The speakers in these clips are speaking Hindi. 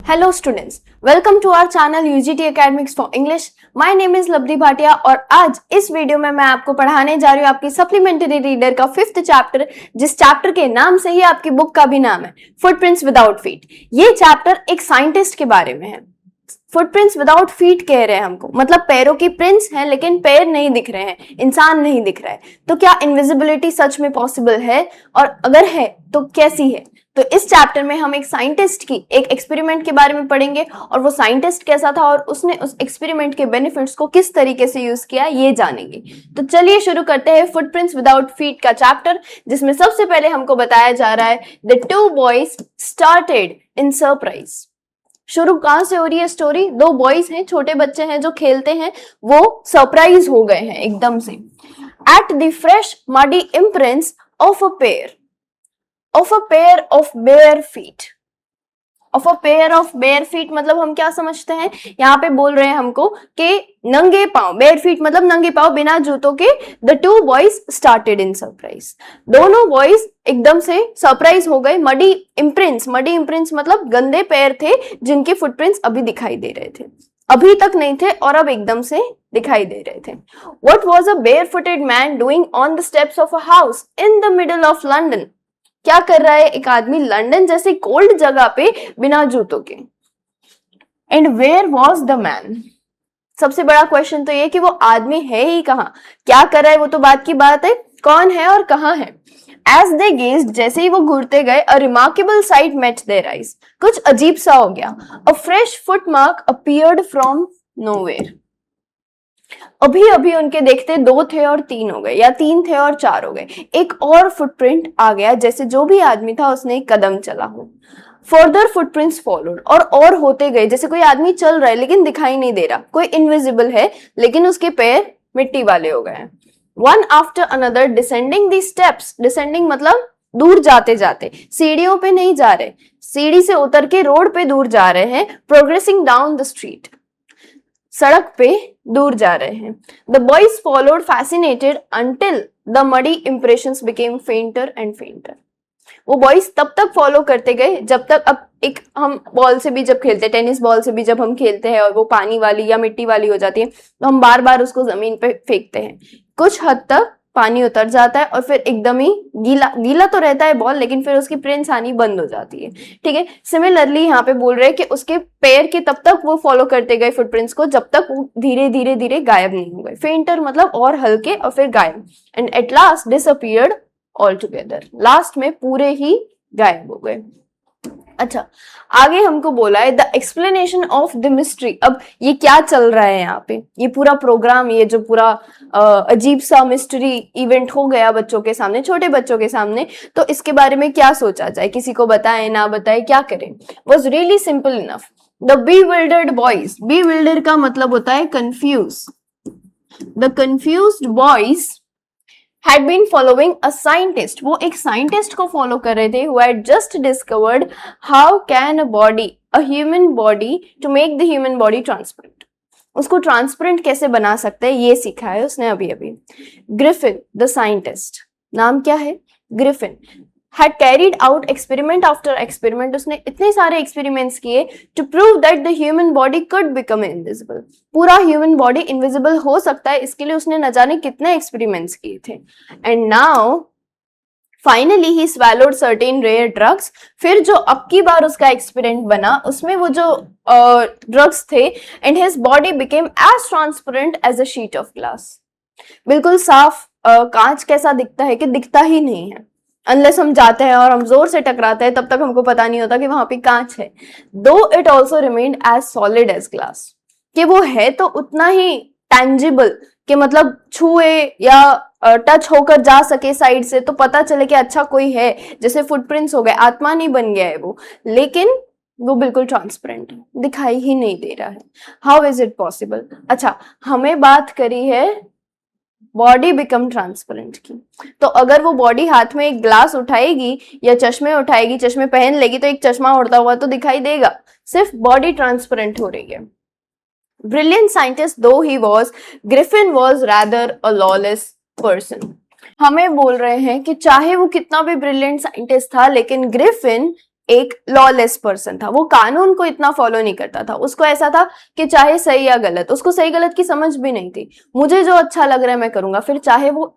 Hello students, welcome to our channel UGT Academics for English. My name is लब्धि Bhatia और आज इस वीडियो में मैं आपको पढ़ाने जा रही हूँ आपकी सप्लीमेंट्री रीडर का 5th चैप्टर, जिस चैप्टर के नाम से ही आपकी बुक का भी नाम है, फुटप्रिंट्स विदाउट फीट। ये चैप्टर एक साइंटिस्ट के बारे में है। फुटप्रिंट्स विदाउट फीट कह रहे हैं हमको, मतलब पैरों की प्रिंट्स हैं लेकिन पैर नहीं दिख रहे हैं, इंसान नहीं दिख रहा है। तो क्या इनविजिबिलिटी सच में पॉसिबल है, और अगर है तो कैसी है? तो इस चैप्टर में हम एक साइंटिस्ट की एक एक्सपेरिमेंट के बारे में पढ़ेंगे और वो साइंटिस्ट कैसा था और उसने उस एक्सपेरिमेंट के बेनिफिट्स को किस तरीके से यूज किया ये जानेंगे। तो चलिए शुरू करते हैं फुटप्रिंट्स विदाउट फीट का चैप्टर, जिसमें सबसे पहले हमको बताया जा रहा है the two boys started in surprise. शुरू कहां से हो रही है स्टोरी? दो बॉयज हैं, छोटे बच्चे हैं जो खेलते हैं, वो सरप्राइज हो गए हैं एकदम से। At the fresh muddy imprints of a pair of bare feet। of a pair of bare feet मतलब हम क्या समझते हैं? यहाँ पे बोल रहे हैं हमको कि नंगे पांव, bare feet मतलब नंगे पांव बिना जूतों के। the two boys started in surprise। दोनों बॉयज एकदम से सरप्राइज हो गए। muddy imprints मतलब गंदे पैर थे जिनके फुटप्रिंट्स अभी दिखाई दे रहे थे, अभी तक नहीं थे और अब एकदम से दिखाई दे रहे थे। What was a barefooted man doing on the steps of a house in the middle of London? क्या कर रहा है एक आदमी लंदन जैसी कोल्ड जगह पे बिना जूतों के? And where was the man? सबसे बड़ा क्वेश्चन तो ये कि वो आदमी है ही कहाँ, क्या कर रहा है वो तो बात की बात है, कौन है और कहाँ है? एज दे गेज्ड, जैसे ही वो घूरते गए, a remarkable sight met their eyes, कुछ अजीब सा हो गया। A fresh footmark appeared from nowhere. अभी अभी उनके देखते 2 थे और 3 हो गए, या 3 थे और 4 हो गए। एक और फुटप्रिंट आ गया, जैसे जो भी आदमी था उसने एक कदम चला हो। फर्दर फुटप्रिंट्स फॉलोड, और होते गए, जैसे कोई आदमी चल रहा है लेकिन दिखाई नहीं दे रहा, कोई इनविजिबल है लेकिन उसके पैर मिट्टी वाले हो गए। One after another descending the steps, descending मतलब दूर जाते जाते, सीढ़ियों पे नहीं जा रहे, सीढ़ी से उतर के रोड पे दूर जा रहे हैं। प्रोग्रेसिंग डाउन द स्ट्रीट, सड़क पे दूर जा रहे हैं। The boys followed fascinated until the muddy impressions became फेंटर and फेंटर। वो बॉयज तब तक फॉलो करते गए जब तक, अब एक हम बॉल से भी जब खेलते हैं, टेनिस बॉल से भी जब हम खेलते हैं और वो पानी वाली या मिट्टी वाली हो जाती है तो हम बार बार उसको जमीन पे फेंकते हैं, कुछ हद तक पानी उतर जाता है और फिर एकदम ही गीला तो रहता है बॉल, लेकिन फिर उसकी प्रिंट्स आनी बंद हो जाती है। ठीक है, सिमिलरली यहाँ पे बोल रहे हैं कि उसके पैर के तब तक वो फॉलो करते गए फुटप्रिंट्स को जब तक वो धीरे धीरे धीरे गायब नहीं हो गए। फेंटर मतलब और हल्के और फिर गायब। And at last disappeared all together, last में पूरे ही गायब हो गए। अच्छा, आगे हमको बोला है the explanation of the mystery. अब ये क्या चल रहा है यहाँ पे, ये पूरा प्रोग्राम, ये जो पूरा अजीब सा मिस्ट्री इवेंट हो गया बच्चों के सामने, छोटे बच्चों के सामने, तो इसके बारे में क्या सोचा जाए, किसी को बताएं ना बताएं, क्या करें? Was really simple enough. The bewildered boys, bewildered का मतलब होता है confuse. The confused boys had been following a scientist, वो एक साइंटिस्ट को फॉलो कर रहे थे, who had just discovered how can a body, a human body, to make the human body transparent। उसको ट्रांसपेरेंट कैसे बना सकते हैं ये सीखा है उसने अभी अभी। ग्रिफिन द साइंटिस्ट, नाम क्या है? Griffin, had carried out experiment after experiment, उसने इतने सारे एक्सपेरिमेंट्स किए to prove that the human body could become invisible, पूरा ह्यूमन बॉडी इनविजिबल हो सकता है, इसके लिए उसने न जाने कितने एक्सपेरिमेंट्स किए थे। And now finally he swallowed certain rare drugs, फिर जो अब की बार उसका एक्सपेरिमेंट बना उसमें वो जो ड्रग्स थे, and his body became as transparent as a sheet of glass, बिल्कुल साफ कांच कैसा दिखता है कि दिखता ही नहीं है, अनलेस हम जाते हैं और हम जोर से टकराते हैं तब तक हमको पता नहीं होता कि वहां पे कांच है। Though it also remained as solid as glass, कि वो है तो उतना ही टैंजिबल कि मतलब छुए या टच होकर जा सके साइड से तो पता चले कि अच्छा कोई है, जैसे फुटप्रिंट्स हो गए, आत्मा नहीं बन गया है वो, लेकिन वो बिल्कुल ट्रांसपेरेंट है, दिखाई ही नहीं दे रहा है। How is it possible? अच्छा, हमें बात करी है बॉडी बिकम ट्रांसपेरेंट की, तो अगर वो बॉडी हाथ में एक ग्लास उठाएगी या चश्मे उठाएगी, चश्मे पहन लेगी तो एक चश्मा उड़ता हुआ तो दिखाई देगा, सिर्फ बॉडी ट्रांसपेरेंट हो रही है। ब्रिलियंट साइंटिस्ट दो he was, Griffin was rather a lawless person. हमें बोल रहे हैं कि चाहे वो कितना भी ब्रिलियंट साइंटिस्ट था, लेकिन ग्रिफिन एक लॉलेस पर्सन था, वो कानून को इतना फॉलो नहीं करता था। उसको ऐसा था कि चाहे सही या गलत, उसको सही गलत की समझ भी नहीं थी। मुझे जो अच्छा लग रहा है मैं करूंगा, फिर चाहे वो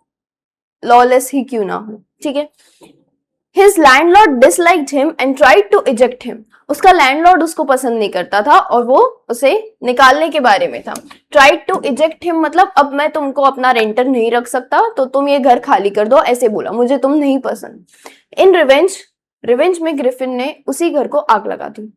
लॉलेस ही क्यों ना हो, ठीक है। His landlord disliked him and tried to eject him. उसका लैंडलॉर्ड उसको पसंद नहीं करता था और वो उसे निकालने के बारे में था। Tried to eject him मतलब अब मैं तुमको अपना रेंटर नहीं रख सकता, तो तुम ये घर खाली कर दो, ऐसे बोला, मुझे तुम नहीं पसंद। इन रिवेंज में ग्रिफिन ने उसी घर को आग लगा दी।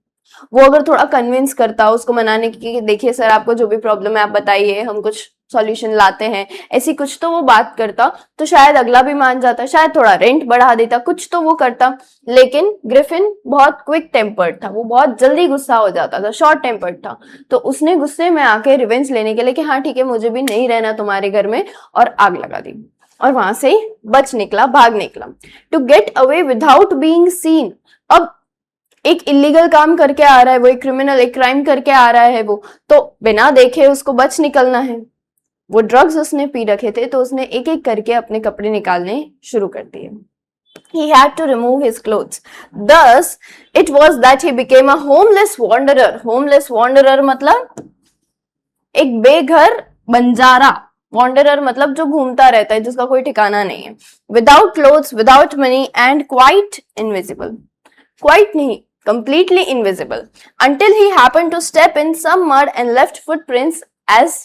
वो अगर थोड़ा कन्विंस करता उसको मनाने की कि देखिए सर आपको जो भी प्रॉब्लम है आप बताइए, हम कुछ सॉल्यूशन लाते हैं, ऐसी कुछ तो वो बात करता तो शायद अगला भी मान जाता, शायद थोड़ा रेंट बढ़ा देता, कुछ तो वो करता। लेकिन ग्रिफिन बहुत क्विक टेम्पर्ड था, वो बहुत जल्दी गुस्सा हो जाता था, शॉर्ट टेम्पर्ड था। तो उसने गुस्से में आके रिवेंज लेने के लिए कि हाँ ठीक है मुझे भी नहीं रहना तुम्हारे घर में, और आग लगा दी और वहां से बच निकला, भाग निकला। To get away without being seen. अब एक इलीगल काम करके आ रहा है वो, एक क्रिमिनल, एक क्राइम करके आ रहा है वो, तो बिना देखे उसको बच निकलना है। वो ड्रग्स उसने पी रखे थे तो उसने एक एक करके अपने कपड़े निकालने शुरू कर दिए। He had to remove his clothes. Thus, it was that he became a homeless wanderer. Homeless wanderer मतलब एक बेघर बंजारा, wanderer मतलब जो घूमता रहता है, जिसका कोई ठिकाना नहीं है। Without clothes, without money and quite invisible. Quite नहीं, completely invisible, until he happened to step in some mud and left footprints as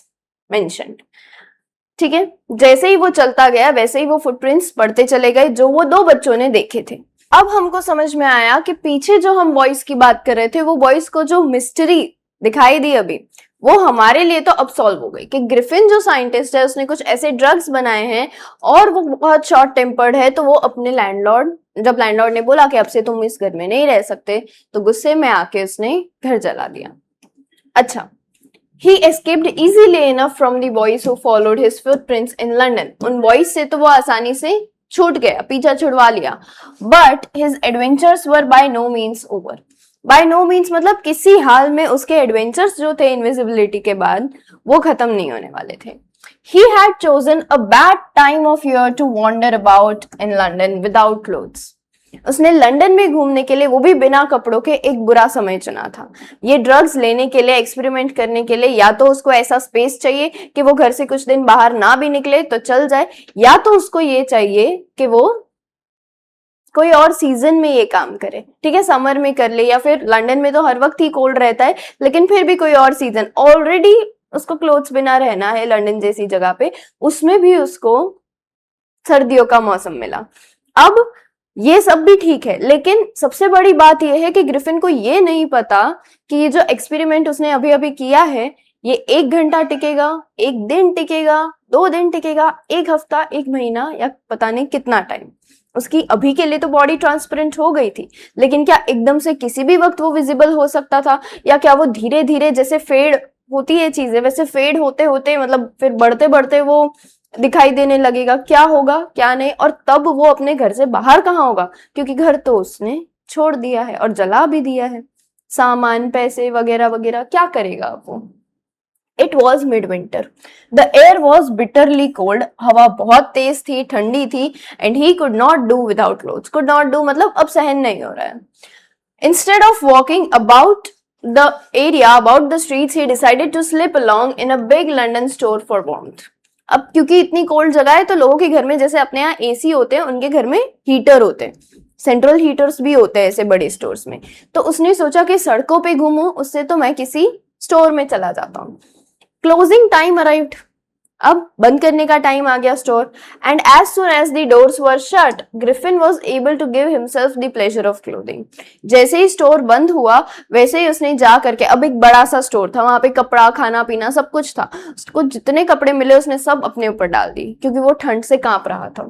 mentioned. ठीक है, जैसे ही वो चलता गया वैसे ही वो फुटप्रिंट्स पड़ते चले गए जो वो दो बच्चों ने देखे थे। अब हमको समझ में आया कि पीछे जो हम वॉइस की बात कर रहे थे, वो वॉइस को जो मिस्ट्री दिखाई दी अभी, वो हमारे लिए तो अब सॉल्व हो गई कि ग्रिफिन जो साइंटिस्ट है उसने कुछ ऐसे ड्रग्स बनाए हैं और वो बहुत शॉर्ट टेम्पर्ड है। तो वो अपने लैंडलॉर्ड, जब लैंडलॉर्ड ने बोला कि अब से तुम इस घर में नहीं रह सकते, तो गुस्से में आके उसने घर जला दिया। अच्छा, he escaped easily enough from the boys who followed his footprints in London. उन boys से तो वो आसानी से छूट गया, पीछा छुड़वा लिया। But his adventures were by no means over. By no means मतलब किसी हाल में उसके एडवेंचर्स जो थे इनविजिबिलिटी के बाद, वो खत्म नहीं होने वाले थे। He had chosen a bad time of year to wander about in London without clothes. उसने लंदन में घूमने के लिए, वो भी बिना कपड़ों के, एक बुरा समय चुना था। ये ड्रग्स लेने के लिए, एक्सपेरिमेंट करने के लिए, या तो उसको ऐसा स्पेस चाहिए कि वो घर से कुछ दिन बाहर ना भी निकले तो चल जाए, या तो उसको ये चाहिए कि वो कोई और सीजन में ये काम करे। ठीक है, समर में कर ले, या फिर लंदन में तो हर वक्त ही कोल्ड रहता है, लेकिन फिर भी कोई और सीजन, ऑलरेडी उसको क्लोथ्स बिना रहना है लंदन जैसी जगह पे, उसमें भी उसको सर्दियों का मौसम मिला। अब ये सब भी ठीक है, लेकिन सबसे बड़ी बात यह है कि ग्रिफिन को ये नहीं पता कि ये जो एक्सपेरिमेंट उसने अभी अभी किया है, ये 1 घंटा टिकेगा, 1 दिन टिकेगा, 2 दिन टिकेगा, 1 हफ्ता, 1 महीना, या पता नहीं कितना टाइम। उसकी अभी के लिए तो बॉडी ट्रांसपेरेंट हो गई थी, लेकिन क्या एकदम से किसी भी वक्त वो विजिबल हो सकता था, या क्या वो धीरे धीरे, जैसे फेड होती है चीजें, वैसे फेड होते होते मतलब फिर बढ़ते बढ़ते वो दिखाई देने लगेगा, क्या होगा क्या नहीं। और तब वो अपने घर से बाहर कहाँ होगा, क्योंकि घर तो उसने छोड़ दिया है और जला भी दिया है, सामान, पैसे वगैरह वगैरह, क्या करेगा अब वो। It was midwinter. The air was bitterly cold. हवा बहुत तेज थी, ठंडी थी, and he could not do without clothes. Could not do मतलब अब सहन नहीं हो रहा है। Instead of walking about the area, about the streets, he decided to slip along in a big London store for warmth. अब क्योंकि इतनी कोल्ड जगह है तो लोगों के घर में, जैसे अपने यहाँ एसी होते हैं, उनके घर में हीटर होते हैं, सेंट्रल हीटर्स भी होते हैं ऐसे बड़े स्टोर्स में। तो उसने सोचा कि सड़कों पे घूमूं, उससे तो मैं किसी स्टोर में चला जाता हूँ। क्लोजिंग टाइम अराइव्ड, अब बंद करने का टाइम आ गया store, and as soon as the doors were shut, Griffin was able to give himself the pleasure of clothing. जैसे ही स्टोर बंद हुआ वैसे ही उसने जा करके, अब एक बड़ा सा स्टोर था, वहां पे कपड़ा, खाना पीना सब कुछ था, उसको जितने कपड़े मिले उसने सब अपने ऊपर डाल दी, क्योंकि वो ठंड से कांप रहा था।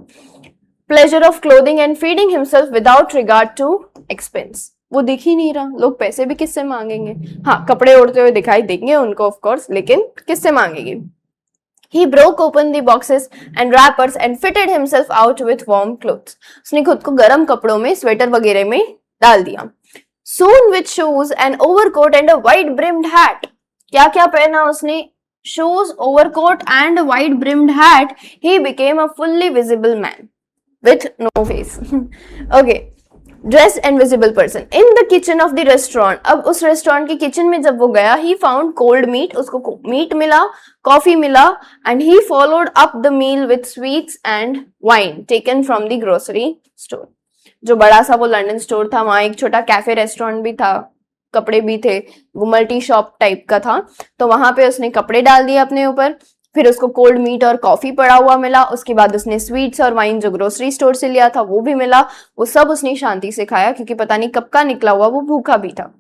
Pleasure of clothing and feeding himself without regard to expense. वो दिख ही नहीं रहा, लोग पैसे भी किससे मांगेंगे, हाँ कपड़े ओढ़ते हुए दिखाई देंगे उनको ऑफ कोर्स, लेकिन किससे मांगेंगे। He broke open the boxes and wrappers and fitted himself out with warm clothes. उसने खुद को गर्म कपड़ों में, स्वेटर वगैरह में डाल दिया। Soon with shoes, an overcoat and a wide brimmed hat. क्या क्या पहना उसने? Shoes, overcoat and a wide brimmed hat. He became a fully visible man with no face. Okay. Dressed and visible person in the kitchen of the restaurant. अब उस रेस्टोरेंट के किचन में जब वो गया, ही फाउंड कोल्ड मीट, उसको मीट मिला, कॉफी मिला, and he followed up the meal with sweets and wine taken from the grocery store. जो बड़ा सा वो लंदन स्टोर था, वहां एक छोटा कैफे रेस्टोरेंट भी था, कपड़े भी थे, वो मल्टी शॉप टाइप का था, तो वहां पे उसने कपड़े डाल दिए अपने ऊपर, फिर उसको कोल्ड मीट और कॉफी पड़ा हुआ मिला, उसके बाद उसने स्वीट्स और वाइन जो ग्रोसरी स्टोर से लिया था वो भी मिला, वो सब उसने शांति से खाया क्योंकि पता नहीं कब का निकला हुआ वो भूखा भी था।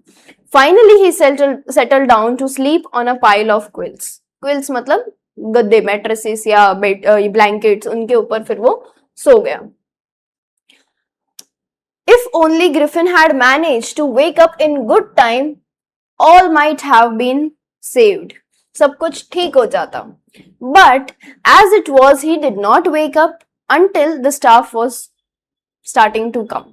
Finally he settle down to sleep on a pile of quilts. Quilts मतलब गद्दे, मैट्रेसेस या ब्लैंकेट्स, उनके ऊपर फिर वो सो गया। If only Griffin had managed to wake up in good time, all might have been saved. सब कुछ ठीक हो जाता. But as it was, he did not wake up until the staff was starting to come.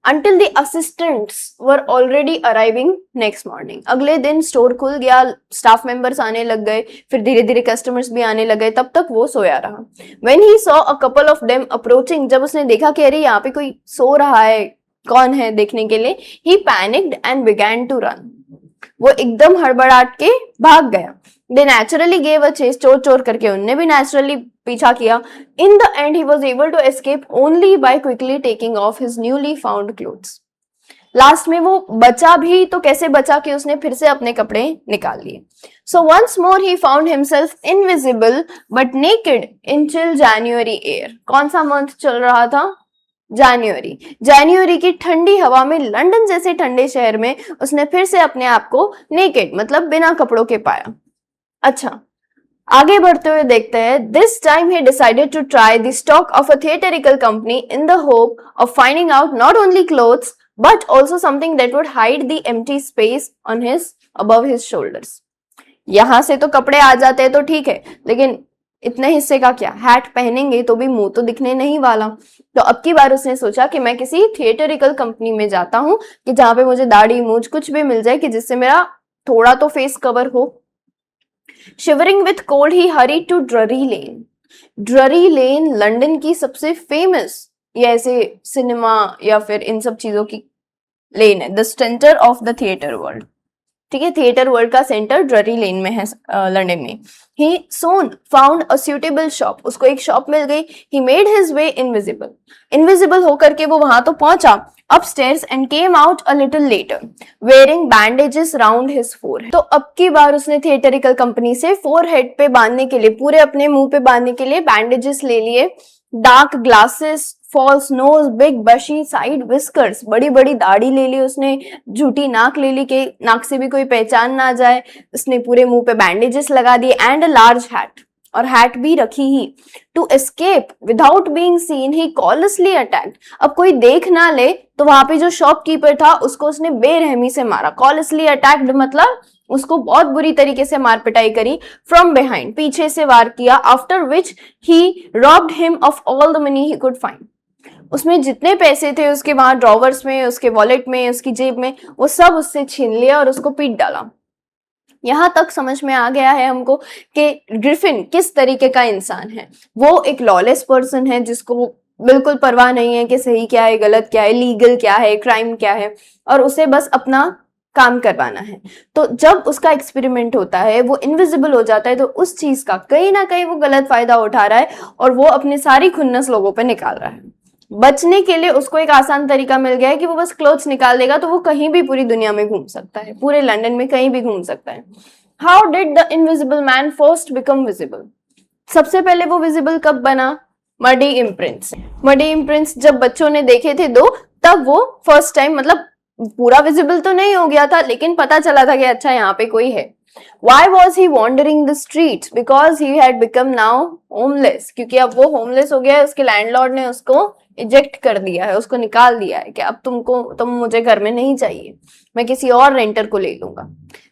Until the assistants were already arriving next morning. अगले दिन स्टोर खुल गया, स्टाफ मेंबर्स आने लग गए, फिर धीरे धीरे कस्टमर्स भी आने लग गए, तब तक वो सोया रहा. When he saw a couple of them approaching, जब उसने देखा कि अरे यहाँ पे कोई सो रहा है, कौन है देखने के लिए, he panicked and began to run. वो एकदम हड़बड़ाहट के भाग गया. They naturally gave a chase, चोर चोर करके उनने भी नेचुरली पीछा किया. In the end, he was able to escape only by quickly taking off his newly found clothes. Last में वो बचा भी तो कैसे बचा कि उसने फिर से अपने कपड़े निकाल लिए. So once more he found himself invisible but naked in chill January air. कौन सा मंथ चल रहा था? जनवरी की ठंडी हवा में लंदन जैसे ठंडे शहर में उसने फिर से अपने आप को नेकेड मतलब बिना कपड़ों के पाया. अच्छा, आगे बढ़ते हुए देखते हैं. This time he decided to try the stock of a theatrical company in the hope of finding out not only clothes but also something that would hide the empty space on his above his shoulders. यहां से तो कपड़े आ जाते हैं तो ठीक है, लेकिन इतने हिस्से का क्या, हैट पहनेंगे तो भी मुंह तो दिखने नहीं वाला. तो अब की बार उसने सोचा कि मैं किसी थिएटरिकल कंपनी में जाता हूं कि जहां पे मुझे दाढ़ी मूंछ कुछ भी मिल जाए कि जिससे मेरा थोड़ा तो फेस कवर हो. Shivering with cold he hurried to Drury Lane. Drury Lane London की सबसे फेमस, ये ऐसे सिनेमा या फिर इन सब चीजों की लेन है. The centre of the theatre world. ठीक है, थिएटर वर्ल्ड का सेंटर ड्ररी लेन में है लंदन में. He soon found a suitable shop. उसको एक शॉप मिल गई. He made his way invisible. Invisible होकर के वो वहां तो पहुंचा upstairs and came out a little later, wearing bandages round his forehead. तो अब की बार उसने थिएटरिकल कंपनी से forehead पे बांधने के लिए, पूरे अपने मुंह पे बांधने के लिए bandages ले लिए. Dark glasses, false nose, big bushy side whiskers, बड़ी बड़ी दाढ़ी ले ली उसने, झूठी नाक ले ली कि नाक से भी कोई पहचान ना जाए. उसने पूरे मुंह पे बैंडेजेस लगा दिए एंड अ लार्ज हैट, और हैट भी रखी ही. To escape without being seen he callously attacked. अब कोई देख ना ले तो वहां पे जो शॉपकीपर था उसको उसने बेरहमी से मारा. कॉलेसली अटैक्ड मतलब उसको बहुत बुरी तरीके से मार पिटाई करी. फ्रॉम बिहाइंड, पीछे से वार किया. After which he robbed him of all the money he could find. उसमें जितने पैसे थे उसके वहां ड्रॉवर्स में, उसके वॉलेट में, उसकी जेब में, वो सब उससे छीन लिया और उसको पीट डाला. यहां तक समझ में आ गया है हमको कि ग्रिफिन किस तरीके का इंसान है. वो एक लॉलेस पर्सन है जिसको बिल्कुल परवाह नहीं है कि सही क्या है, गलत क्या है, लीगल क्या है, क्राइम क्या है, और उसे बस अपना काम करवाना है. तो जब उसका एक्सपेरिमेंट होता है, वो इनविजिबल हो जाता है, तो उस चीज का कहीं ना कहीं वो गलत फायदा उठा रहा है और वो अपने सारी खुन्नस लोगों पे निकाल रहा है. बचने के लिए उसको एक आसान तरीका मिल गया है कि वो बस क्लोथ्स निकाल देगा तो वो कहीं भी पूरी दुनिया में घूम सकता है, पूरे लंदन में कहीं भी घूम सकता है. How did the invisible man first become visible? सबसे पहले वो विजिबल कब बना? Muddy imprints. मडी इम्प्रिंट्स जब बच्चों ने देखे थे दो, तब वो फर्स्ट टाइम, मतलब पूरा विजिबल तो नहीं हो गया था लेकिन पता चला था कि अच्छा यहाँ पे कोई है. Why was he wandering the streets? Because he had become now homeless. क्योंकि अब वो होमलेस हो गया है, उसके लैंडलॉर्ड ने उसको इजेक्ट कर दिया है, उसको निकाल दिया है कि अब तुम मुझे घर में नहीं चाहिए, मैं किसी और रेंटर को ले लूंगा.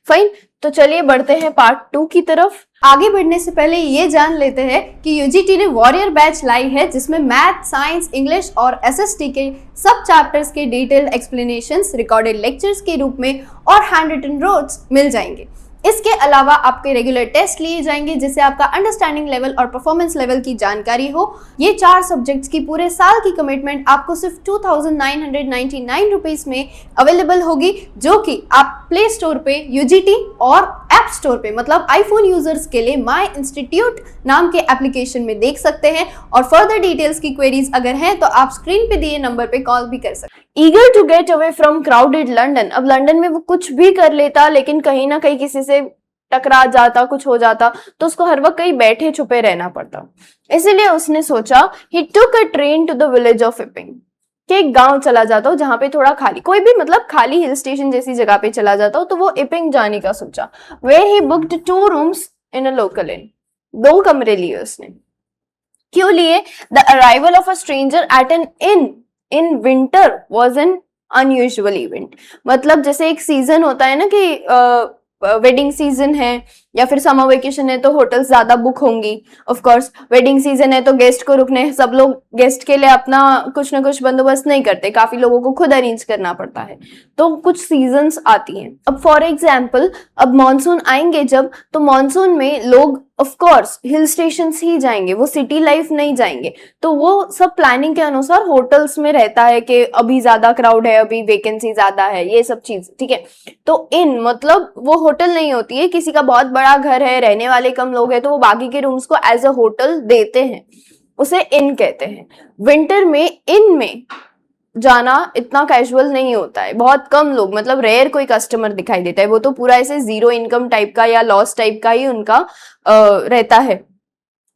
फाइन, तो चलिए बढ़ते हैं पार्ट 2 की तरफ. आगे बढ़ने से पहले ये जान लेते हैं कि यूजीटी ने वॉरियर बैच लाई है जिसमें मैथ, साइंस, इंग्लिश और एसएसटी के सब चैप्टर्स के डिटेल्ड एक्सप्लेनेशंस रिकॉर्डेड लेक्चर्स के रूप में और हैंड रिटन नोट्स मिल जाएंगे. इसके अलावा आपके रेगुलर टेस्ट लिए जाएंगे जिससे आपका अंडरस्टैंडिंग लेवल और परफॉर्मेंस लेवल की जानकारी हो। ये 4 सब्जेक्ट्स की पूरे साल की कमिटमेंट आपको सिर्फ 2999 रुपीस में अवेलेबल होगी, जो कि आप प्ले स्टोर पे यूजीटी और ऐप स्टोर पे मतलब आईफोन यूजर्स के लिए माई इंस्टीट्यूट नाम के एप्लीकेशन में देख सकते हैं। और फर्दर डिटेल्स की क्वेरीज अगर हैं तो आप स्क्रीन पे दिए नंबर पे कॉल भी कर सकते हैं। Eager to get away from crowded London, अब लंदन में वो कुछ भी कर लेता लेकिन कहीं ना कहीं किसी से टकरा जाता, कुछ हो जाता तो उसको हर वक्त कहीं बैठे छुपे रहना पड़ता। इसीलिए उसने सोचा he took a train to the village of Iping, कि एक गांव चला जाता हो जहां पे थोड़ा खाली, कोई भी मतलब खाली हिल स्टेशन जैसी जगह पे चला जाता हो, तो वो इपिंग जाने का सोचा। Where he booked 2 rooms in a local इन, 2 कमरे लिए उसने। क्यों लिए? The arrival of a stranger eight N in winter was an unusual event. मतलब जैसे एक सीजन होता है ना कि वेडिंग सीजन है या फिर समर वेकेशन है तो होटल्स ज्यादा बुक होंगी। ऑफ कोर्स वेडिंग सीजन है तो गेस्ट को रुकने, सब लोग गेस्ट के लिए अपना कुछ ना कुछ बंदोबस्त नहीं करते, काफी लोगों को खुद अरेंज करना पड़ता है। तो कुछ सीजन्स आती हैं। अब फॉर एग्जाम्पल अब मॉनसून आएंगे जब, तो मॉनसून में लोग ऑफ कोर्स हिल स्टेशंस ही जाएंगे, वो सिटी लाइफ नहीं जाएंगे। तो वो सब प्लानिंग के अनुसार होटल्स में रहता है कि अभी ज्यादा क्राउड है, अभी वैकेंसी ज्यादा है, ये सब चीज, ठीक है। तो इन मतलब वो होटल नहीं होती है, किसी का बहुत बड़ा घर है, रहने वाले कम लोग हैं तो वो बाकी के रूम्स को एज अ होटल देते हैं, उसे इन कहते हैं। विंटर में इन में जाना इतना कैजुअल नहीं होता है, बहुत कम लोग, मतलब रेयर कोई कस्टमर दिखाई देता है, वो तो पूरा ऐसे जीरो इनकम टाइप का या लॉस टाइप का ही उनका रहता है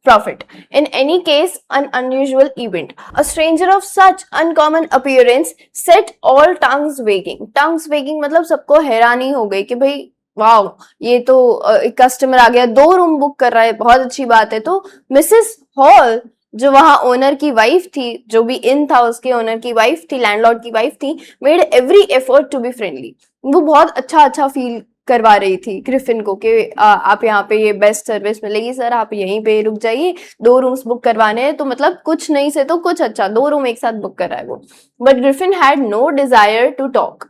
profit. In any case, an unusual event. A stranger of such uncommon appearance set all tongues wagging. Tongues wagging मतलब सबको हैरानी हो गई कि भाई वाओ, ये तो एक कस्टमर आ गया, 2 रूम बुक कर रहा है, बहुत अच्छी बात है। तो मिसेस हॉल जो वहां ओनर की वाइफ थी, जो भी इन था उसके ओनर की वाइफ थी, लैंडलॉर्ड की वाइफ थी, made every effort to be friendly. वो बहुत अच्छा फील करवा रही थी ग्रिफिन को कि आप यहाँ पे ये बेस्ट सर्विस मिलेगी सर, आप यहीं पे रुक जाइए, 2 रूम्स बुक करवाने हैं, तो मतलब कुछ नहीं से तो कुछ अच्छा 2 रूम एक साथ बुक कर रहा है वो। But Griffin had no desire to talk,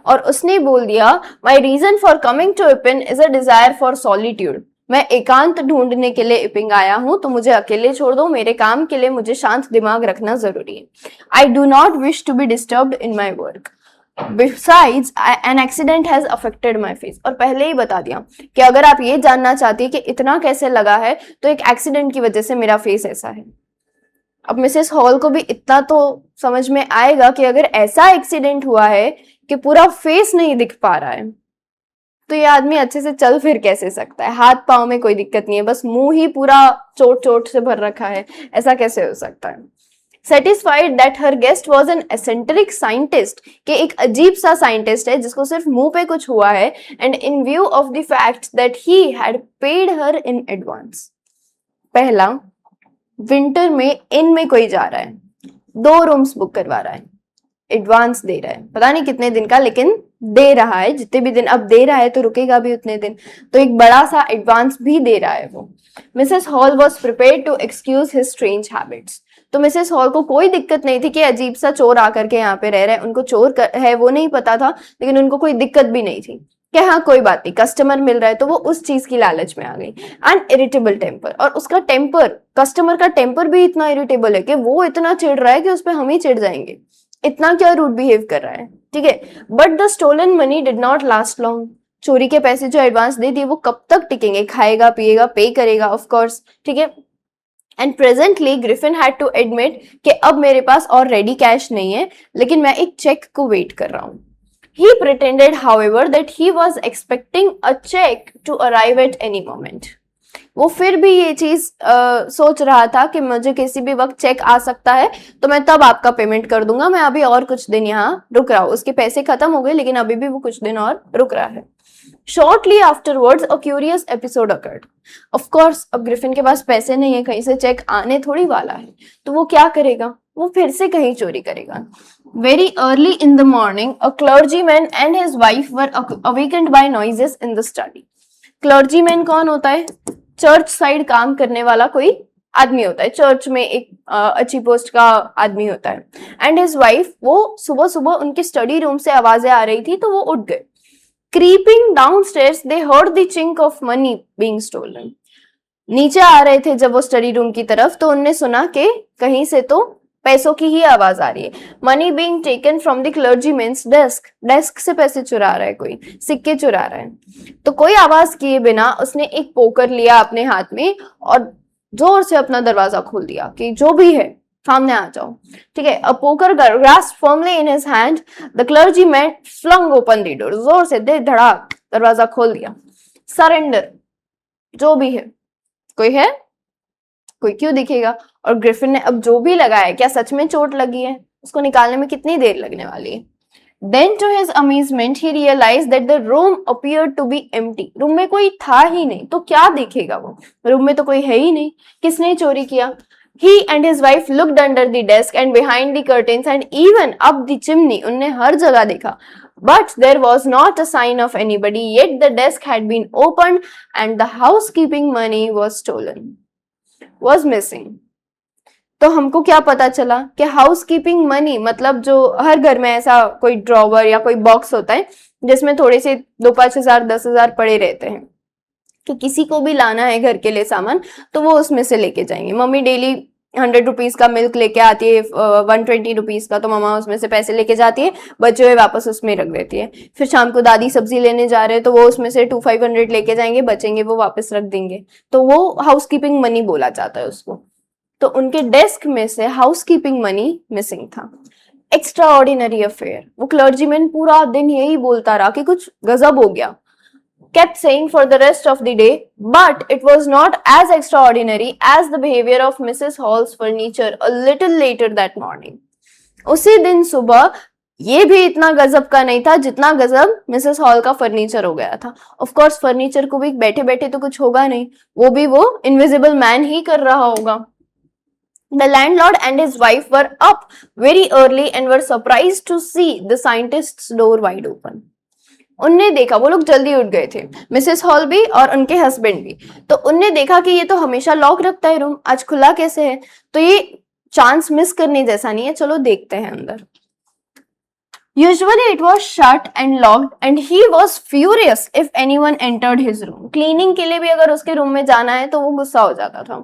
और उसने बोल दिया my reason for coming to Iping is a desire for solitude. मैं एकांत ढूंढने के लिए इपिंग आया हूं, तो मुझे अकेले छोड़ दो, मेरे काम के लिए मुझे शांत दिमाग रखना जरूरी है। I do not wish to be disturbed in my work. Besides, an accident has affected my face. और पहले ही बता दिया कि अगर आप ये जानना चाहती है कि इतना कैसे लगा है, तो एक एक्सीडेंट की वजह से मेरा फेस ऐसा है। अब मिसेस हॉल को भी इतना तो समझ में आएगा कि अगर ऐसा एक्सीडेंट हुआ है कि पूरा फेस नहीं दिख पा रहा है, तो ये आदमी अच्छे से चल फिर कैसे सकता है? हाथ पांव में कोई दिक्कत नहीं है, बस मुंह ही पूरा चोट से भर रखा है, ऐसा कैसे हो सकता है? Satisfied that her guest was an eccentric scientist, कि एक अजीब सा साइंटिस्ट है जिसको सिर्फ मुंह पे कुछ हुआ है, and in view of the fact that he had paid her in advance. पहला, विंटर में इन में कोई जा रहा है, 2 रूम्स बुक करवा रहा है, एडवांस दे रहा है, पता नहीं कितने दिन का, लेकिन दे रहा है, जितने भी दिन अब दे रहा है तो रुकेगा भी उतने दिन, तो एक बड़ा सा एडवांस भी दे रहा है वो। Mrs Hall was prepared to excuse his strange habits. तो मिसेस हॉल को कोई दिक्कत नहीं थी कि अजीब सा चोर आकर के यहाँ पे रह रहा है, उनको चोर है वो नहीं पता था, लेकिन उनको कोई दिक्कत भी नहीं थी कि हाँ कोई बात नहीं, कस्टमर मिल रहा है, तो वो उस चीज की लालच में आ गई। एंड इरिटेबल टेम्पर, और उसका टेम्पर, कस्टमर का टेम्पर भी इतना इरिटेबल है कि वो इतना चिढ़ रहा है कि उस पर हम ही चिढ़ जाएंगे, इतना क्या रूड बिहेव कर रहा है, ठीक है। But the stolen money did not last long. चोरी के पैसे जो एडवांस दे दिए वो कब तक टिकेंगे? खाएगा पिएगा, पे करेगा ऑफ कोर्स, ठीक है। And presently Griffin had to admit कि अब मेरे पास और रेडी कैश नहीं है, लेकिन मैं एक चेक को वेट कर रहा हूं। He pretended, however, that he was expecting a check to arrive at any moment. वो फिर भी ये चीज सोच रहा था कि मुझे किसी भी वक्त चेक आ सकता है, तो मैं तब आपका पेमेंट कर दूंगा, मैं अभी और कुछ दिन यहाँ रुक रहा हूँ। उसके पैसे खत्म हो गए, लेकिन अभी भी वो कुछ दिन और रुक रहा है। Shortly afterwards, a curious episode occurred. Of course, अब ग्रिफिन के पास पैसे नहीं है, कहीं से चेक आने थोड़ी वाला है, तो वो क्या करेगा? वो फिर से कहीं चोरी करेगा। Very early in the morning, a clergyman and his wife were awakened by noises in the study. Clergyman कौन होता है? चर्च साइड काम करने वाला कोई आदमी होता है, चर्च में एक अच्छी पोस्ट का आदमी होता है। एंड हिज वाइफ, वो सुबह सुबह उनके स्टडी रूम से आवाजें आ रही थी तो वो उठ गए। Creeping downstairs they heard the chink of money being stolen. नीचे आ रहे थे जब वो स्टडी रूम की तरफ तो उनने सुना कि कहीं से तो पैसों की ही आवाज आ रही है। Money being taken from the clergyman's desk, desk से पैसे चुरा रहा है कोई, सिक्के चुरा रहा है। तो कोई आवाज किए बिना उसने एक पोकर लिया अपने हाथ में और जोर से अपना दरवाजा खोल दिया कि जो भी है सामने आ जाओ। ठीक है, a poker grasped firmly in his hand, the clergyman flung open the door, जोर से दे धड़ाक दरवाजा खोल दिया। सरेंडर, जो भी है, कोई है, कोई क्यों दिखेगा। और ग्रिफिन ने अब जो भी लगाया, क्या सच में चोट लगी है, उसको निकालने में कितनी देर लगने वाली है। Then to his amazement he realized that the room appeared to be empty. Room में कोई था ही नहीं, तो क्या देखेगा वो, रूम में तो कोई है ही नहीं, किसने चोरी किया। He and his wife looked under the desk and behind the curtains and even up the chimney. उनने हर जगह देखा, but there was not a sign of anybody. Yet the desk had been opened and the housekeeping money was stolen, was missing. तो हमको क्या पता चला कि हाउसकीपिंग मनी मतलब जो हर घर में ऐसा कोई ड्रॉवर या कोई बॉक्स होता है जिसमें थोड़े से 2-5 हजार 10 हजार पड़े रहते हैं कि किसी को भी लाना है घर के लिए सामान तो वो उसमें से लेके जाएंगे। मम्मी डेली 100 रुपीज का मिल्क लेके आती है, 120 रुपीज का, तो मम्मा उसमें से पैसे लेके जाती है, बचे हुए वापस उसमें रख देती है। फिर शाम को दादी सब्जी लेने जा रहे हैं तो वो उसमें से 200-500 लेके जाएंगे, बचेंगे वो वापस रख देंगे, तो वो हाउसकीपिंग मनी बोला जाता है उसको। तो उनके डेस्क में से हाउसकीपिंग मनी मिसिंग था। एक्स्ट्रा ऑर्डिनरी अफेयर, वो क्लर्जीमैन पूरा दिन यही बोलता रहा कि कुछ गजब हो गया, kept saying for the rest of the day, but it was not as extraordinary as the behavior of Mrs. Hall's furniture a little later that morning. उसी दिन सुबह ये भी इतना गजब का नहीं था जितना गजब मिसेस हॉल का फर्नीचर हो गया था। ऑफ कोर्स फर्नीचर को भी बैठे बैठे तो कुछ होगा नहीं, वो भी वो इनविजिबल मैन ही कर रहा होगा। The landlord and his wife were up very early and were surprised to see the scientist's door wide open. उनने देखा, वो लोग जल्दी उठ गए थे, मिसेस हॉल भी और उनके हस्बैंड भी। तो उनने देखा कि ये तो हमेशा लॉक रखता है रूम, आज खुला कैसे है, तो ये चांस मिस करने जैसा नहीं है, चलो देखते हैं अंदर। Usually it was shut and locked and he was furious if anyone entered his room. Cleaning के लिए भी अगर उसके रूम में जाना है तो वो गुस्सा हो जाता था।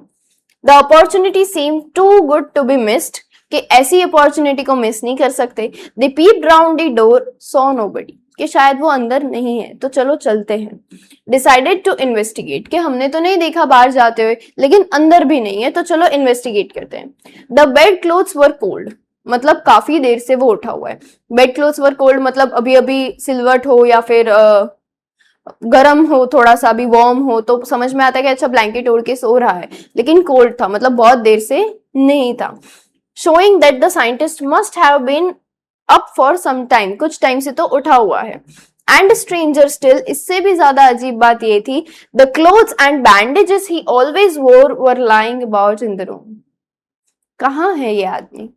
The opportunity seemed too good to be missed, कि ऐसी अपॉर्चुनिटी को मिस नहीं कर सकते। They peeped round the door, saw nobody, कि शायद वो अंदर नहीं है, तो चलो चलते हैं। Decided to investigate, कि हमने तो नहीं देखा बाहर जाते हुए, लेकिन अंदर भी नहीं है, तो चलो इन्वेस्टिगेट करते हैं। The bed clothes were cold, मतलब काफी देर से वो उठा हुआ है। Bed clothes were cold मतलब अभी अभी सिल्वर्ट हो या फिर गरम हो, थोड़ा सा भी वार्म हो तो समझ में आता है कि अच्छा ब्लैंकेट ओढ़ के सो रहा है, लेकिन कोल्ड था मतलब बहुत देर से नहीं था। Showing that the scientist must have been up for some time, कुछ टाइम से तो उठा हुआ है। एंड स्ट्रेंजर स्टिल, इससे भी ज्यादा अजीब बात ये थी, the clothes and bandages he always wore were lying about in the room. कहाँ है ये आदमी,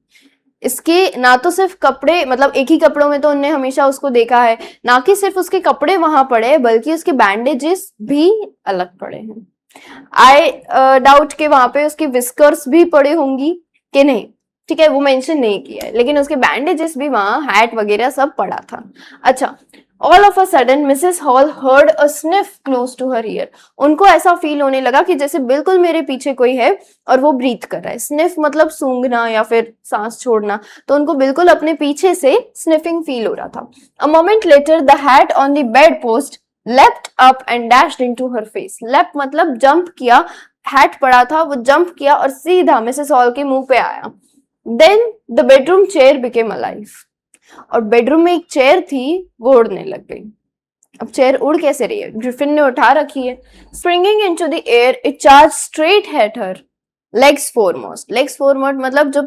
इसके ना तो सिर्फ कपड़े, मतलब एक ही कपड़ों में तो उनने हमेशा उसको देखा है, ना कि सिर्फ उसके कपड़े वहां पड़े बल्कि उसके बैंडेजेस भी अलग पड़े हैं। आई डाउट के वहां पे उसके विस्कर्स भी पड़े होंगी कि नहीं, ठीक है वो मेंशन नहीं किया है, लेकिन उसके बैंडेजेस भी वहां, हैट वगैरह सब पड़ा था। अच्छा, all of a sudden Mrs Hall heard a sniff close to her ear. उनको ऐसा फील होने लगा कि जैसे बिल्कुल मेरे पीछे कोई है और वो ब्रीथ कर रहा है। स्निफ मतलब सूंघना या फिर सांस छोड़ना, तो उनको बिल्कुल अपने पीछे से स्निफिंग फील हो रहा था। A moment later the hat on the bed post left up and dashed into her face. Left मतलब जंप किया, हैट पड़ा था वो जंप किया और सीधा मिसेस हॉल के मुंह पे आया। Then the bedroom chair became alive, और बेडरूम में एक चेयर थी वो उड़ने लग गई। अब चेयर उड़ कैसे रही है, ग्रिफिन ने उठा रखी है। Springing into the air it charge straight at her, legs foremost. Legs foremost मतलब जो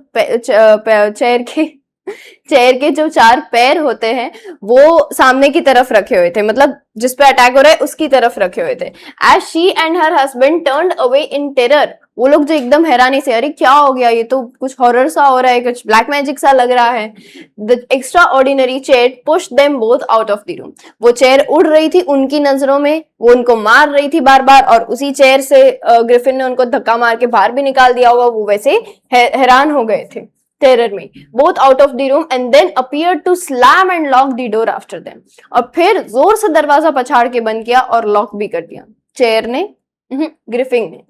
चेयर के जो 4 पैर होते हैं वो सामने की तरफ रखे हुए थे, मतलब जिस पे अटैक हो रहा है उसकी तरफ रखे हुए थे। As she and her husband turned away in terror, वो लोग जो एकदम हैरानी से, अरे क्या हो गया, ये तो कुछ हॉरर सा हो रहा है, कुछ ब्लैक मैजिक सा लग रहा है। The extra ordinary chair pushed them both out of the room. वो चेयर उड़ रही थी उनकी नजरों में, वो उनको मार रही थी बार बार, और उसी चेयर से ग्रिफिन ने उनको धक्का मार के बाहर भी निकाल दिया होगा, वो वैसे हैरान हो गए थे। टेरर में, both out of the room and then appeared to slam and lock the door after them. और फिर जोर से दरवाजा पछाड़ के बंद किया और लॉक भी कर दिया। चेयर ने, ग्रिफिंग ने।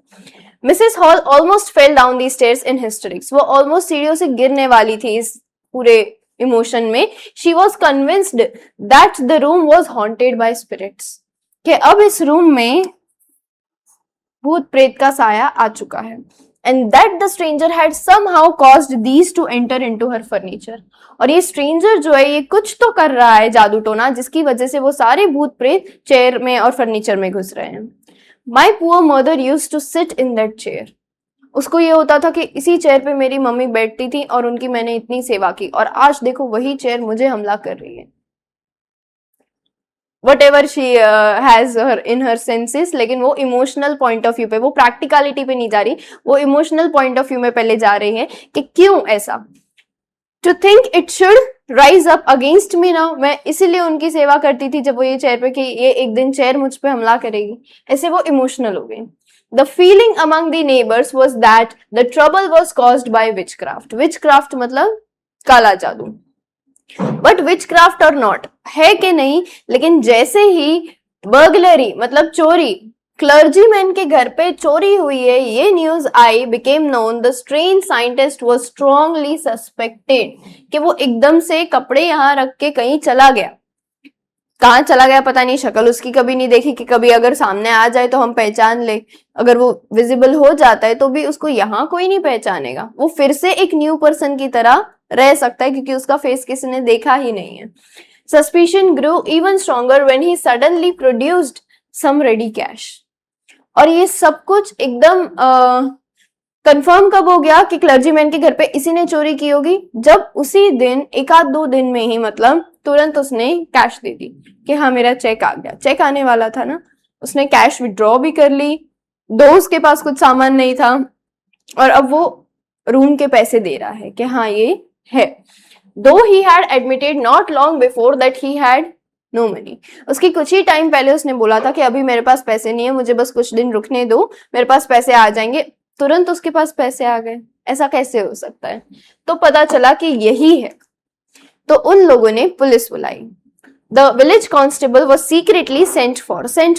Mrs Hall almost fell down the stairs in hysterics, वो ऑलमोस्ट सीढ़ियों से गिरने वाली थी इस पूरे इमोशन में। She was convinced that the room was haunted by spirits, कि अब इस रूम में भूत प्रेत का साया आ चुका है। And that the stranger had somehow caused these to enter into her furniture. और ये स्ट्रेंजर जो है ये कुछ तो कर रहा है जादू टोना, जिसकी वजह से वो सारे भूत प्रेत चेयर में और फर्नीचर में घुस रहे हैं। My poor mother used to sit in that chair. उसको ये होता था कि इसी चेयर पे मेरी मम्मी बैठती थी और उनकी मैंने इतनी सेवा की, और आज देखो वही चेयर मुझे हमला कर रही है। whatever she has her in her senses, लेकिन वो इमोशनल पॉइंट ऑफ व्यू पे, वो प्रैक्टिकलिटी पे नहीं जा रही, वो इमोशनल पॉइंट ऑफ व्यू में पहले जा रही है कि क्यों ऐसा। To think it should rise up against me now, मैं इसीलिए उनकी सेवा करती थी जब वो ये चेयर पे कि ये एक दिन चेयर मुझ पे हमला करेगी, ऐसे वो इमोशनल हो गई। The feeling among the neighbors was that the trouble was caused by witchcraft. Witchcraft मतलब काला जादू। बट विचक्राफ्ट और नॉट है कि नहीं, लेकिन जैसे ही बर्गलरी मतलब चोरी, क्लर्जीमैन के घर पे चोरी हुई है, ये news I, became known, the strange scientist was strongly suspected, कि वो एकदम से कपड़े यहाँ रख के कहीं चला गया। कहाँ चला गया पता नहीं, शक्ल उसकी कभी नहीं देखी कि कभी अगर सामने आ जाए तो हम पहचान ले, अगर वो विजिबल हो जाता है तो भी उसको यहाँ कोई नहीं पहचानेगा, वो फिर से एक न्यू पर्सन की तरह रह सकता है क्योंकि उसका फेस किसी ने देखा ही नहीं है। Suspicion grew even stronger when he suddenly produced some ready cash. और ये सब कुछ एकदम कंफर्म कब हो गया कि क्लर्जीमैन के घर पे इसी ने चोरी की होगी, जब उसी दिन एक आध दो दिन में ही मतलब तुरंत उसने कैश दे दी कि हाँ मेरा चेक आ गया। चेक आने वाला था ना, उसने कैश विड्रॉ भी कर ली, दो उसके पास कुछ सामान नहीं था और अब वो रूम के पैसे दे रहा है कि हाँ ये है। Though he had admitted not long before that he had no money, उसकी कुछ ही टाइम पहले उसने बोला था कि अभी मेरे पास पैसे नहीं है, मुझे बस कुछ दिन रुकने दो, मेरे पास पैसे आ जाएंगे। तुरंत उसके पास पैसे आ गए, ऐसा कैसे हो सकता है? तो पता चला कि यही है, तो उन लोगों ने पुलिस बुलाई। The village constable was secretly sent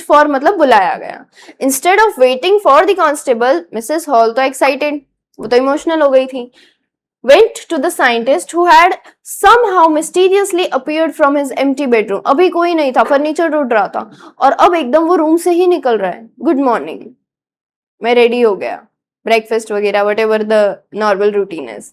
for मतलब बुलाया गया। Instead of waiting for the constable, Mrs hall तो एक्साइटेड, वो तो इमोशनल हो गई थी, went to the scientist who had somehow mysteriously appeared from his empty bedroom. अभी कोई नहीं था, फर्नीचर टूट रहा था और अब एकदम वो रूम से ही निकल रहा है। गुड मॉर्निंग, मैं रेडी हो गया, ब्रेकफास्ट वगैरह whatever the normal routine is.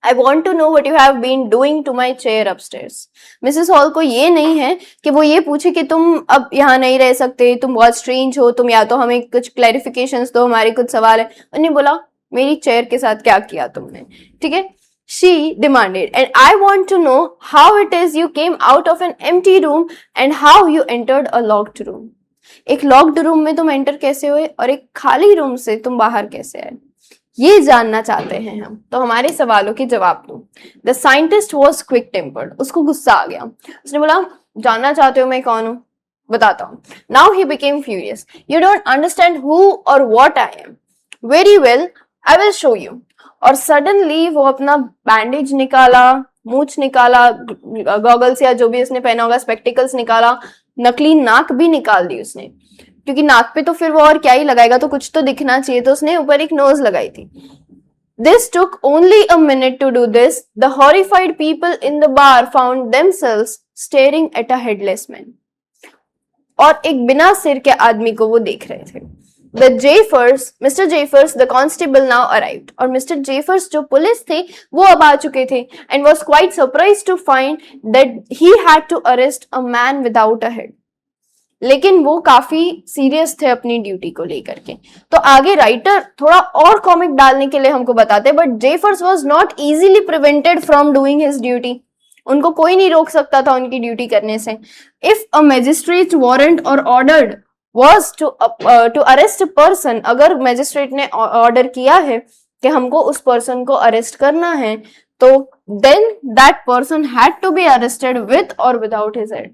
I want to know what you have been doing to my chair upstairs. Mrs Hall को ये नहीं है कि वो ये पूछे कि तुम अब यहाँ नहीं रह सकते, तुम बहुत स्ट्रेंज हो, तुम या तो हमें कुछ क्लैरिफिकेशंस दो, हमारे कुछ सवाल है। उन्होंने बोला मेरी चेयर के साथ क्या किया तुमने, ठीक है। She demanded, and I want to know how it is you came out of an empty room and how you entered a locked room. एक लॉक्ड रूम में तुम एंटर कैसे हुए और एक खाली रूम से तुम बाहर कैसे आए, ये जानना चाहते हैं हम, तो हमारे सवालों के जवाब दो। The scientist was quick tempered, उसको गुस्सा आ गया, उसने बोला जानना चाहते हो मैं कौन हूँ, बताता हूँ। Now he became furious, you don't understand who or what I am, very well I will show you. और सडनली वो अपना बैंडेज निकाला, मूछ निकाला, गॉगल्स या जो भी उसने पहना होगा, स्पेक्टिकल्स निकाला, नकली नाक भी निकाल दी उसने, क्योंकि नाक पे तो फिर वो और क्या ही लगाएगा, तो कुछ तो दिखना चाहिए, तो उसने ऊपर एक नोज लगाई थी। This took only a minute to do this. The horrified people in the bar found themselves staring at a headless man. और एक बिना सिर के आदमी को वो देख रहे थे। The Jaffers, Mr. Jaffers, the constable now arrived. और Mr. Jaffers जो पुलिस थे वो अब आ चुके थे and was quite surprised to find that he had to arrest a man without a head. लेकिन वो काफी सीरियस थे अपनी ड्यूटी को लेकर के। तो आगे राइटर थोड़ा और कॉमिक डालने के लिए हमको बताते, but Jeffers was not easily prevented from doing his duty, उनको कोई नहीं रोक सकता था उनकी ड्यूटी करने से। इफ अ मैजिस्ट्रेट वारंट और ordered was to arrest a person, अगर मैजिस्ट्रेट ने ऑर्डर किया है कि हमको उस पर्सन को अरेस्ट करना है, तो then that person had to be arrested with और विदाउट हिज हेड।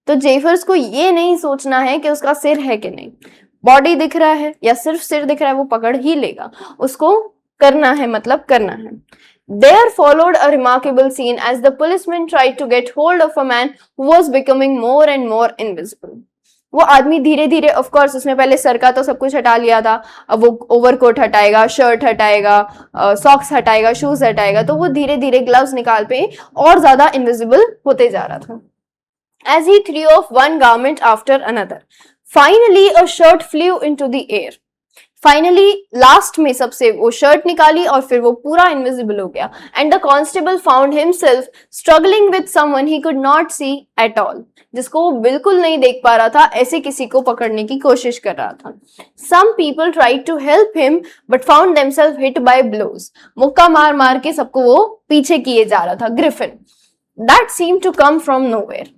तो जेफर्स को ये नहीं सोचना है कि उसका सिर है कि नहीं, बॉडी दिख रहा है या सिर्फ सिर दिख रहा है वो पकड़ ही लेगा, उसको करना है मतलब करना है। There followed a remarkable scene as the policeman tried to get hold of a man who was becoming more and more invisible. वो आदमी धीरे धीरे, ऑफ कोर्स उसने पहले सर का तो सब कुछ हटा लिया था, अब वो ओवरकोट हटाएगा, शर्ट हटाएगा, सॉक्स हटाएगा, शूज हटाएगा, तो वो धीरे धीरे ग्लव्स निकाल पे और ज्यादा इनविजिबल होते जा रहा था. As he threw off one garment after another, finally a shirt flew into the air. Finally last में सबसे वो शर्ट निकाली और फिर वो पूरा इनविजिबल हो गया. And the constable found himself struggling with someone he could not see at all. जिसको वो बिल्कुल नहीं देख पा रहा था, ऐसे किसी को पकड़ने की कोशिश कर रहा था. Some people tried to help him but found themselves hit by blows. मुक्का मार मार के सबको वो पीछे किए जा रहा था. Griffin that seem to come from nowhere.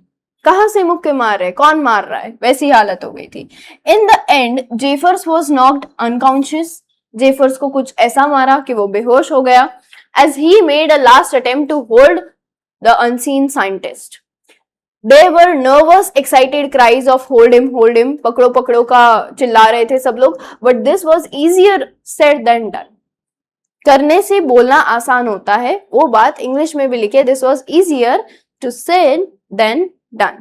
कहां से मुक्के मार रहे, कौन मार रहा है, वैसी हालत हो गई थी. In the end Jeffers was knocked unconscious. जेफर्स को कुछ ऐसा मारा कि वो बेहोश हो गया. As he made a last attempt to hold the unseen scientist. They were nervous excited cries of hold him, पकड़ो पकड़ो का चिल्ला रहे थे सब लोग. But this was easier said than done. करने से बोलना आसान होता है, वो बात इंग्लिश में भी लिखे. This was easier to say than done.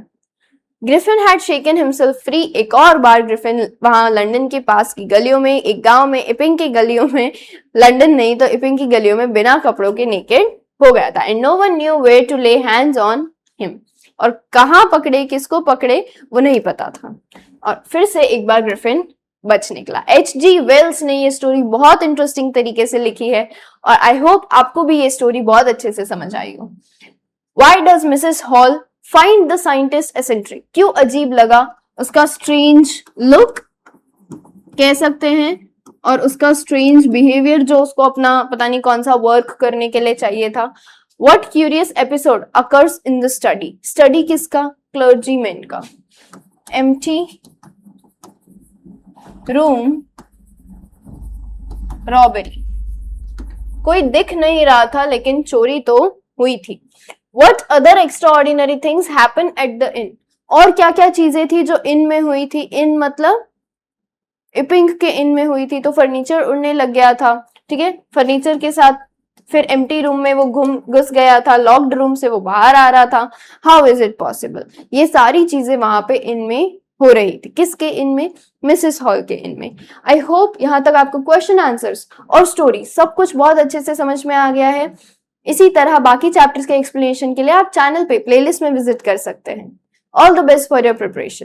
Griffin had shaken himself free. एक और बार ग्रिफिन वहां लंदन के पास की गलियों में, एक गांव में, इपिंग की गलियों में, लंदन नहीं तो इपिंग की गलियों में बिना कपड़ों के नेकेड हो गया था. And no one knew where to lay hands on him. और कहां पकड़े, किसको पकड़े, वो नहीं पता था. और फिर से एक बार ग्रिफिन बच निकला. H.G. वेल्स ने ये स्टोरी बहुत इंटरेस्टिंग तरीके से लिखी है और आई होप आपको भी ये स्टोरी बहुत अच्छे से समझ आई हो. Why does Mrs. Hall find the scientist eccentric? क्यों अजीब लगा, उसका स्ट्रेंज लुक कह सकते हैं और उसका स्ट्रेंज बिहेवियर जो उसको अपना पता नहीं कौन सा वर्क करने के लिए चाहिए था. What curious episode occurs in the study? Study किसका, क्लर्जीमैन का. Empty room robbery. कोई दिख नहीं रहा था लेकिन चोरी तो हुई थी. What other extraordinary things happened at the inn? और क्या क्या चीजें थी जो इन में हुई थी. इन मतलब इपिंग के इन में हुई थी. तो फर्नीचर उड़ने लग गया था, ठीक है, फर्नीचर के साथ. फिर एम्प्टी रूम में वो घुस गया था, लॉक्ड रूम से वो बाहर आ रहा था. How is it possible? ये सारी चीजें वहां पे इन में हो रही थी. किसके इन में? मिसेस हॉल के इन में. आई होप यहाँ तक आपको क्वेश्चन आंसर्स और स्टोरी सब कुछ बहुत अच्छे से समझ में आ गया है. इसी तरह बाकी चैप्टर्स के एक्सप्लेनेशन के लिए आप चैनल पे प्लेलिस्ट में विजिट कर सकते हैं. All the best for your preparation.